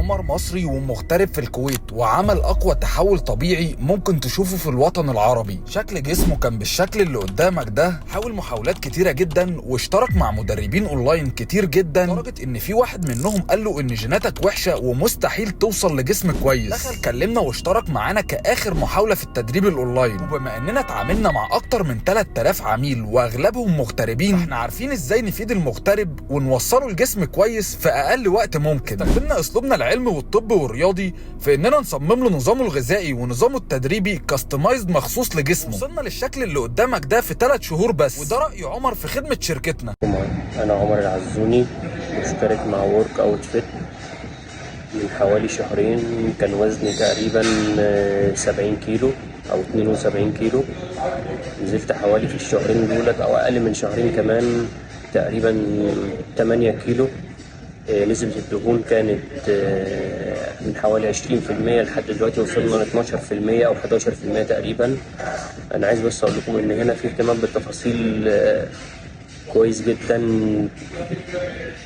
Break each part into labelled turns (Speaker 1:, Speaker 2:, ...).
Speaker 1: عمر مصري ومغترب في الكويت، وعمل اقوى تحول طبيعي ممكن تشوفه في الوطن العربي. شكل جسمه كان بالشكل اللي قدامك ده. حاول محاولات كتيره جدا واشترك مع مدربين اونلاين كتير جدا، لدرجه ان في واحد منهم قال له ان جيناتك وحشه ومستحيل توصل لجسم كويس. دخل كلمنا واشترك معانا كاخر محاوله في التدريب الاونلاين، وبما اننا اتعاملنا مع اكتر من 3000 عميل واغلبهم مغتربين، احنا عارفين ازاي نفيد المغترب ونوصله لجسم كويس في اقل وقت ممكن. استخدمنا اسلوبنا العلمي والطبي والرياضي في اننا نصمم له نظامه الغذائي ونظامه التدريبي كاستمايزد مخصوص لجسمه. وصلنا للشكل اللي قدامك ده في 3 شهور بس، وده راي عمر في خدمه شركتنا.
Speaker 2: انا عمر العزوني، مشترك مع ورك اوت فيت من حوالي شهرين. كان وزني تقريبا 70 كيلو او 72 كيلو. نزلت حوالي في الشهرين دولت او اقل من شهرين كمان تقريبا 8 كيلو. نسبة الدهون كانت من حوالي 20% لحد دلوقتي وصلنا ل 12% او 11% تقريبا. انا عايز بس اقول لكم ان هنا في اهتمام بالتفاصيل كويس جدا،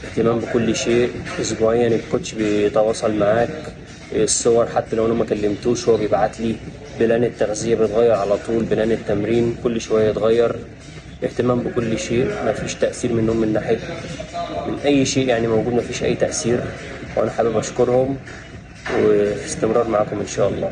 Speaker 2: اهتمام بكل شيء. اسبوعيا الكوتش بيتواصل معاك، الصور حتى لو انا ما كلمتوش هو بيبعت لي. بلان التغذية بيتغير على طول، بلان التمرين كل شوية يتغير. اهتمام بكل شيء، ما فيش تأثير منهم من ناحية من اي شيء يعني موجود، ما فيش اي تأثير. وانا حابب اشكرهم وفي استمرار معاكم ان شاء الله.